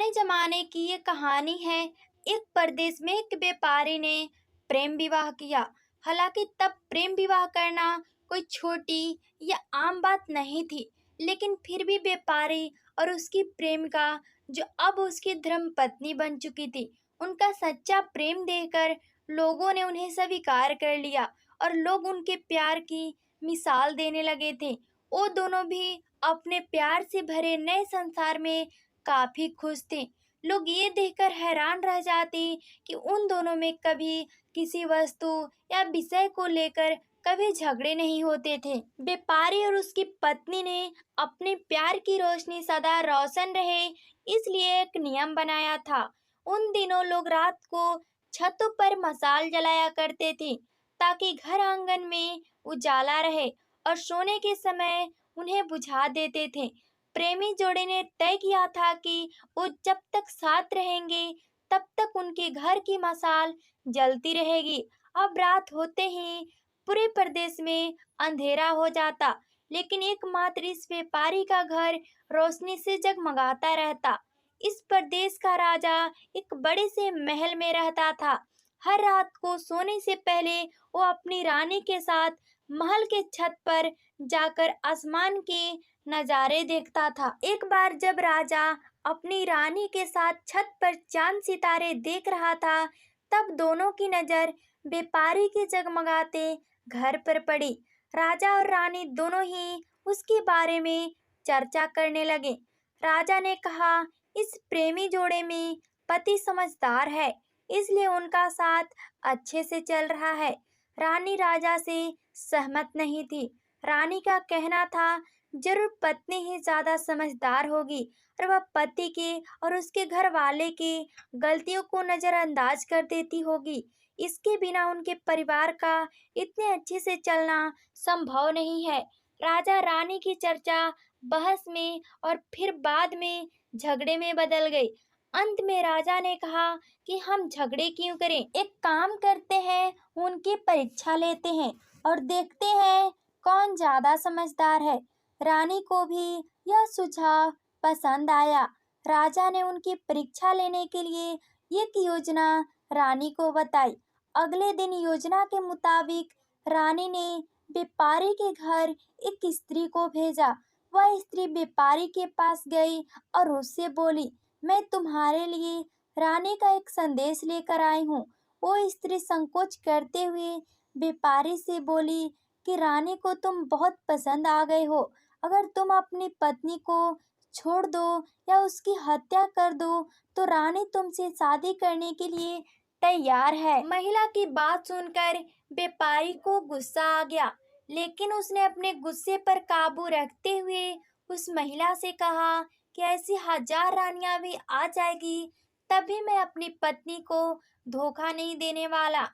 पुराने जमाने की ये कहानी है। एक परदेश में एक व्यापारी ने प्रेम विवाह किया। हालांकि तब प्रेम विवाह करना कोई छोटी या आम बात नहीं थी, लेकिन फिर भी व्यापारी और उसकी प्रेमिका, जो अब उसकी धर्म पत्नी बन चुकी थी, उनका सच्चा प्रेम देखकर लोगों ने उन्हें स्वीकार कर लिया और लोग उनके प्यार की मिसाल देने लगे थे। वो दोनों भी अपने प्यार से भरे नए संसार में काफी खुश थे। लोग ये देखकर हैरान रह जाते कि उन दोनों में कभी किसी वस्तु या विषय को लेकर कभी झगड़े नहीं होते थे। व्यापारी और उसकी पत्नी ने अपने प्यार की रोशनी सदा रोशन रहे, इसलिए एक नियम बनाया था। उन दिनों लोग रात को छतों पर मशाल जलाया करते थे, ताकि घर आंगन में उजाला रहे, और सोने के समय उन्हें बुझा देते थे। प्रेमी जोड़े ने तय किया था कि वो जब तक साथ रहेंगे तब तक उनके घर की मशाल जलती रहेगी। अब रात होते ही पूरे प्रदेश में अंधेरा हो जाता, लेकिन एकमात्र इस व्यापारी का घर रोशनी से जगमगाता रहता। इस प्रदेश का राजा एक बड़े से महल में रहता था। हर रात को सोने से पहले वो अपनी रानी के साथ महल के छत पर जाकर आसमान के नजारे देखता था। एक बार जब राजा अपनी रानी के साथ छत पर चांद सितारे देख रहा था, तब दोनों की नजर व्यापारी के जगमगाते घर पर पड़ी। राजा और रानी दोनों ही उसके बारे में चर्चा करने लगे। राजा ने कहा, इस प्रेमी जोड़े में पति समझदार है, इसलिए उनका साथ अच्छे से चल रहा है। रानी राजा से सहमत नहीं थी। रानी का कहना था, जरूर पत्नी ही ज्यादा समझदार होगी और वह पति के और उसके घर वाले के गलतियों को नजरअंदाज कर देती होगी। इसके बिना उनके परिवार का इतने अच्छे से चलना संभव नहीं है। राजा रानी की चर्चा बहस में और फिर बाद में झगड़े में बदल गई। अंत में राजा ने कहा कि हम झगड़े क्यों करें, एक काम करते हैं, उनकी परीक्षा लेते हैं और देखते हैं कौन ज्यादा समझदार है। रानी को भी यह सुझाव पसंद आया। राजा ने उनकी परीक्षा लेने के लिए एक योजना रानी को बताई। अगले दिन योजना के मुताबिक रानी ने व्यापारी के घर एक स्त्री को भेजा। वह स्त्री व्यापारी के पास गई और उससे बोली, मैं तुम्हारे लिए रानी का एक संदेश लेकर आई हूँ। वो स्त्री संकोच करते हुए व्यापारी से बोली कि रानी को तुम बहुत पसंद आ गए हो। अगर तुम अपनी पत्नी को छोड़ दो या उसकी हत्या कर दो तो रानी तुमसे शादी करने के लिए तैयार है। महिला की बात सुनकर व्यापारी को गुस्सा आ गया, लेकिन उसने अपने गुस्से पर काबू रखते हुए उस महिला से कहा कि ऐसी हजार रानियां भी आ जाएगी, तभी मैं अपनी पत्नी को धोखा नहीं देने वाला।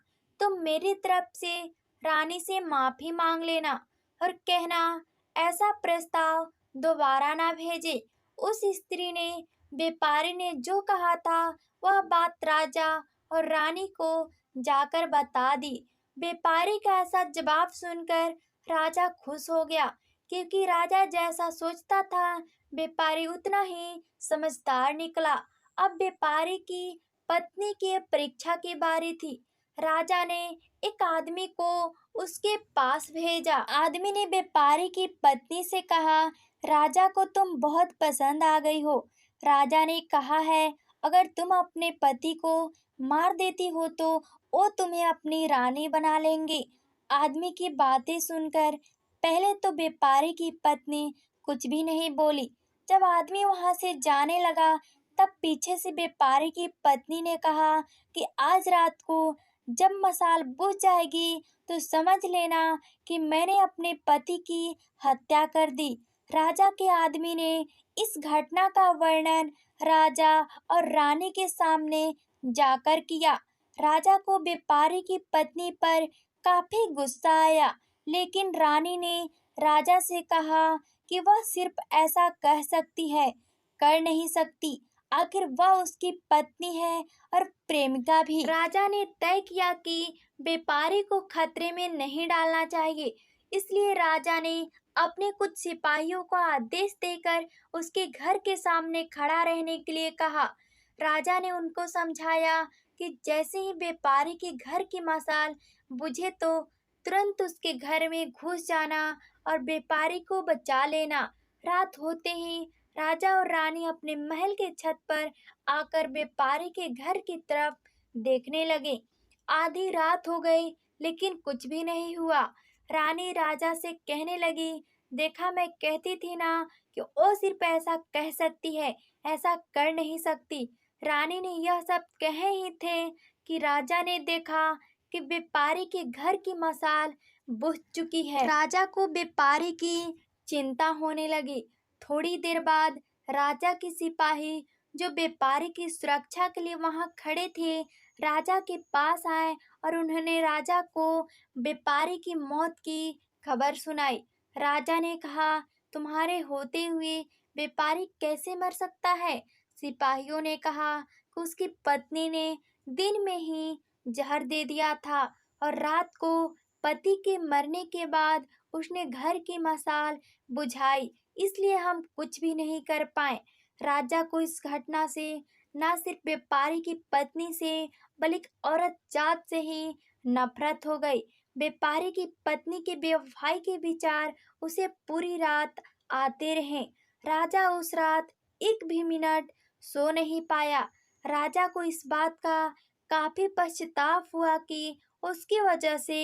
तुम मेरी तरफ से रानी से माफी मांग लेना और कहना ऐसा प्रस्ताव दोबारा ना भेजे। उस स्त्री ने व्यापारी ने जो कहा था वह बात राजा और रानी को जाकर बता दी। व्यापारी का ऐसा जवाब सुनकर राजा खुश हो गया, क्योंकि राजा जैसा सोचता था व्यापारी उतना ही समझदार निकला। अब व्यापारी की पत्नी की परीक्षा की बारी थी। राजा ने एक आदमी को उसके पास भेजा। आदमी ने व्यापारी की पत्नी से कहा, राजा को तुम बहुत पसंद आ गई हो। राजा ने कहा है, अगर तुम अपने पति को मार देती हो तो वो तुम्हें अपनी रानी बना लेंगे। आदमी की बातें सुनकर पहले तो व्यापारी की पत्नी कुछ भी नहीं बोली। जब आदमी वहां से जाने लगा, तब पीछे से व्यापारी की पत्नी ने कहा कि आज रात को जब मशाल बुझ जाएगी तो समझ लेना कि मैंने अपने पति की हत्या कर दी। राजा के आदमी ने इस घटना का वर्णन राजा और रानी के सामने जाकर किया। राजा को व्यापारी की पत्नी पर काफी गुस्सा आया, लेकिन रानी ने राजा से कहा कि वह सिर्फ ऐसा कह सकती है, कर नहीं सकती। आखिर वह उसकी पत्नी है और प्रेमिका भी। राजा ने तय किया कि व्यापारी को खतरे में नहीं डालना चाहिए, इसलिए राजा ने अपने कुछ सिपाहियों को आदेश देकर उसके घर के सामने खड़ा रहने के लिए कहा। राजा ने उनको समझाया कि जैसे ही व्यापारी के घर की मशाल बुझे तो तुरंत उसके घर में घुस जाना और व्यापारी को बचा लेना। रात होते ही राजा और रानी अपने महल के छत पर आकर व्यापारी के घर की तरफ देखने लगे। आधी रात हो गई लेकिन कुछ भी नहीं हुआ। रानी राजा से कहने लगी, देखा मैं कहती थी ना कि वो सिर्फ ऐसा कह सकती है, ऐसा कर नहीं सकती। रानी ने यह सब कहे ही थे कि राजा ने देखा कि व्यापारी के घर की मशाल बुझ चुकी है। राजा को व्यापारी की चिंता होने लगी। थोड़ी देर बाद राजा के सिपाही जो व्यापारी की सुरक्षा के लिए वहां खड़े थे, राजा के पास आए और उन्होंने राजा को व्यापारी की मौत की खबर सुनाई। राजा ने कहा, तुम्हारे होते हुए व्यापारी कैसे मर सकता है? सिपाहियों ने कहा कि उसकी पत्नी ने दिन में ही जहर दे दिया था और रात को पति के मरने के बाद उसने घर की मशाल बुझाई, इसलिए हम कुछ भी नहीं कर पाए। राजा को इस घटना से न सिर्फ व्यापारी की पत्नी से बल्कि औरत जात से ही नफरत हो गई। व्यापारी की पत्नी के बेवफाई के विचार उसे पूरी रात आते रहे। राजा उस रात एक भी मिनट सो नहीं पाया। राजा को इस बात का काफी पश्चाताप हुआ कि उसकी वजह से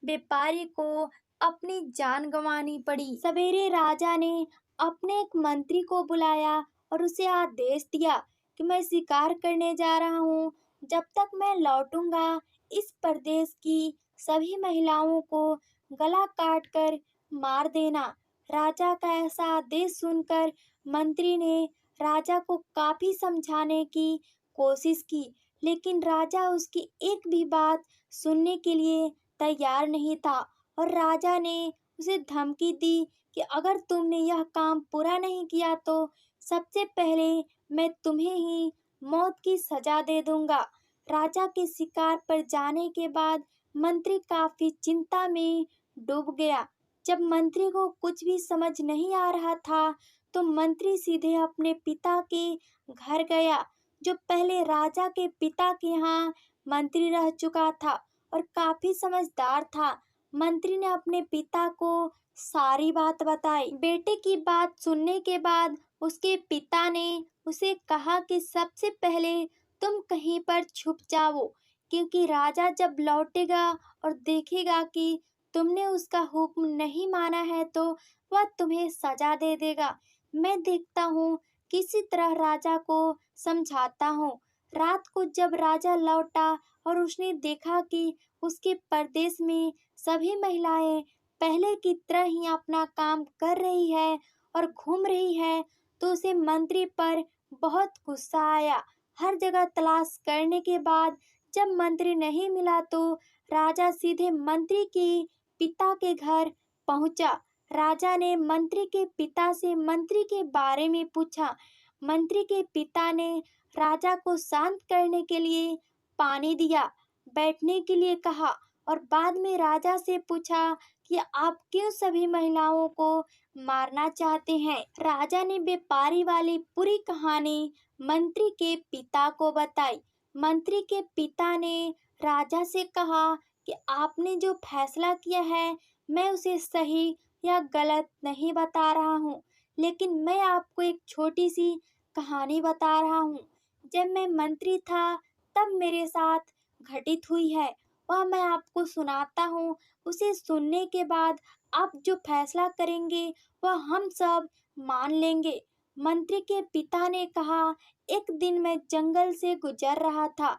व्यापारी को अपनी जान गंवानी पड़ी। सवेरे राजा ने अपने एक मंत्री को बुलाया और उसे आदेश दिया कि मैं शिकार करने जा रहा हूँ। जब तक मैं लौटूंगा इस प्रदेश की सभी महिलाओं को गला काट कर मार देना। राजा का ऐसा आदेश सुनकर मंत्री ने राजा को काफी समझाने की कोशिश की, लेकिन राजा उसकी एक भी बात सुनने के लिए तैयार नहीं था और राजा ने उसे धमकी दी कि अगर तुमने यह काम पूरा नहीं किया तो सबसे पहले मैं तुम्हें ही मौत की सजा दे दूंगा। राजा के शिकार पर जाने के बाद मंत्री काफी चिंता में डूब गया। जब मंत्री को कुछ भी समझ नहीं आ रहा था तो मंत्री सीधे अपने पिता के घर गया, जो पहले राजा के पिता के यहाँ मंत्री रह चुका था और काफी समझदार था। मंत्री ने अपने पिता को सारी बात बताई। बेटे की बात सुनने के बाद उसके पिता ने उसे कहा कि सबसे पहले तुम कहीं पर छुप जाओ, क्योंकि राजा जब लौटेगा और देखेगा कि तुमने उसका हुक्म नहीं माना है तो वह तुम्हें सजा दे देगा। मैं देखता हूँ किसी तरह राजा को समझाता हूँ। रात को जब राजा लौटा और उसने देखा कि उसके परदेश में सभी महिलाएं पहले की तरह ही अपना काम कर रही है और घूम रही है, तो उसे मंत्री पर बहुत गुस्सा आया। हर जगह तलाश करने के बाद जब मंत्री नहीं मिला तो राजा सीधे मंत्री के पिता के घर पहुंचा। राजा ने मंत्री के पिता से मंत्री के बारे में पूछा। मंत्री के पिता ने राजा को शांत करने के लिए पानी दिया, बैठने के लिए कहा और बाद में राजा से पूछा कि आप क्यों सभी महिलाओं को मारना चाहते हैं। राजा ने व्यापारी वाली पूरी कहानी मंत्री के पिता को बताई। मंत्री के पिता ने राजा से कहा कि आपने जो फैसला किया है मैं उसे सही या गलत नहीं बता रहा हूँ, लेकिन मैं आपको एक छोटी सी कहानी बता रहा हूँ। जब मैं मंत्री था तब मेरे साथ घटित हुई है, वह मैं आपको सुनाता हूँ। उसे सुनने के बाद आप जो फैसला करेंगे वह हम सब मान लेंगे। मंत्री के पिता ने कहा, एक दिन मैं जंगल से गुजर रहा था।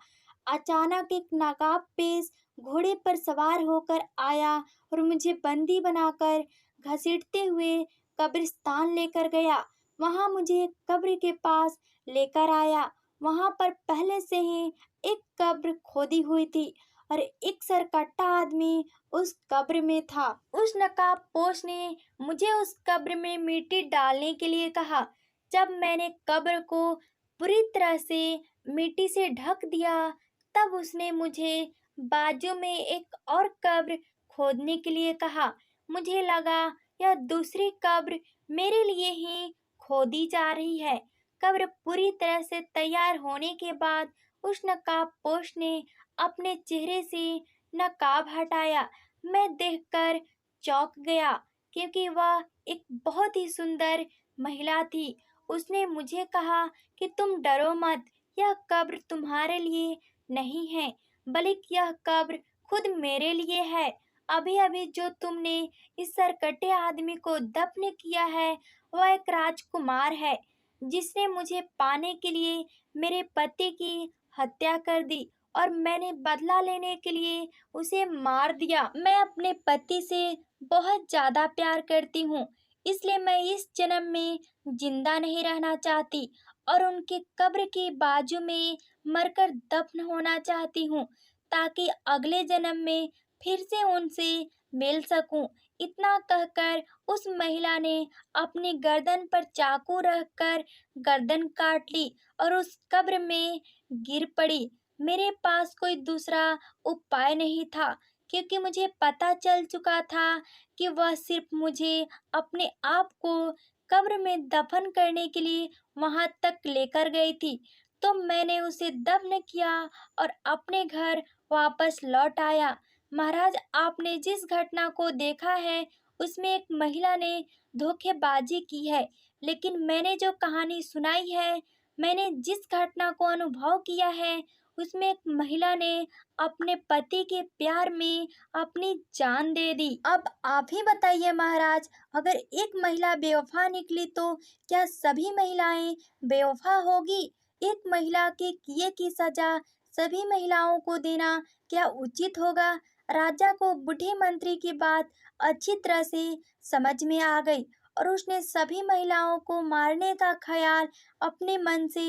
अचानक एक नवाबपेश घोड़े पर सवार होकर आया और मुझे बंदी बनाकर घसीटते हुए कब्रिस्तान लेकर गया। वहां मुझे एक कब्र के पास लेकर आया। वहां पर पहले से ही एक कब्र खोदी हुई थी और एक सरकट्टा आदमी उस कब्र में था। उस नकाबपोश ने मुझे उस कब्र में मिट्टी डालने के लिए कहा। जब मैंने कब्र को पूरी तरह से मिट्टी से ढक दिया तब उसने मुझे बाजू में एक और कब्र खोदने के लिए कहा। मुझे लगा यह दूसरी कब्र मेरे लिए ही खोदी जा रही है। कब्र पूरी तरह से तैयार होने के बाद उस नकाबपोश ने अपने चेहरे से नकाब हटाया। मैं देखकर चौंक गया क्योंकि वह एक बहुत ही सुंदर महिला थी। उसने मुझे कहा कि तुम डरो मत, यह कब्र तुम्हारे लिए नहीं है, बल्कि यह कब्र खुद मेरे लिए है। अभी-अभी जो तुमने इस सरकटे आदमी को दफन किया है, वह एक राजकुमार है, जिसने मुझे पाने के लिए मेरे पति की हत्या कर दी और मैंने बदला लेने के लिए उसे मार दिया। मैं अपने पति से बहुत ज़्यादा प्यार करती हूँ, इसलिए मैं इस जन्म में जिंदा नहीं रहना चाहती और उनके कब्र के बाजू में मरकर दफन होना चाहती हूँ, ताकि अगले जन्म में फिर से उनसे मिल सकूं। इतना कहकर उस महिला ने अपनी गर्दन पर चाकू रखकर गर्दन काट ली और उस कब्र में गिर पड़ी। मेरे पास कोई दूसरा उपाय नहीं था, क्योंकि मुझे पता चल चुका था कि वह सिर्फ मुझे अपने आप को कब्र में दफन करने के लिए वहां तक लेकर गई थी। तो मैंने उसे दफन किया और अपने घर वापस लौट आया। महाराज, आपने जिस घटना को देखा है उसमें एक महिला ने धोखेबाजी की है, लेकिन मैंने जो कहानी सुनाई है, मैंने जिस घटना को अनुभव किया है, उसमें एक महिला ने अपने पति के प्यार में अपनी जान दे दी। अब आप ही बताइए महाराज, अगर एक महिला बेवफा निकली तो क्या सभी महिलाएं बेवफा होगी? एक महिला के किए की सजा सभी महिलाओं को देना क्या उचित होगा? राजा को बूढ़े मंत्री की बात अच्छी तरह से समझ में आ गई और उसने सभी महिलाओं को मारने का ख्याल अपने मन से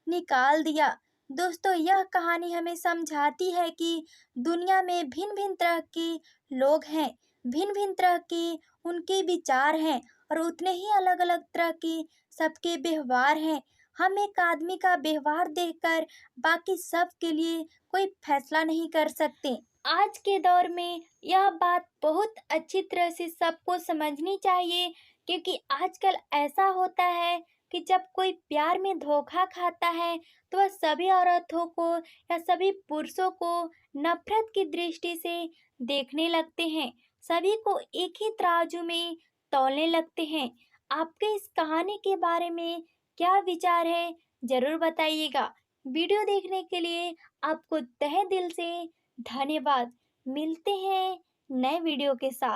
निकाल दिया। दोस्तों, यह कहानी हमें समझाती है कि दुनिया में भिन्न-भिन्न तरह के लोग हैं, भिन्न-भिन्न तरह के उनके विचार हैं और उतने ही अलग-अलग तरह के सबके व्यवहार हैं। हम एक आदमी का व्यवहार देखकर बाकी सब के लिए कोई फैसला नहीं कर सकते। आज के दौर में यह बात बहुत अच्छी तरह से सबको समझनी चाहिए, क्योंकि आजकल ऐसा होता है कि जब कोई प्यार में धोखा खाता है तो वह सभी औरतों को या सभी पुरुषों को नफरत की दृष्टि से देखने लगते हैं, सभी को एक ही तराजू में तौलने लगते हैं। आपके इस कहानी के बारे में क्या विचार है, जरूर बताइएगा। वीडियो देखने के लिए आपको तहे दिल से धन्यवाद। मिलते हैं नए वीडियो के साथ।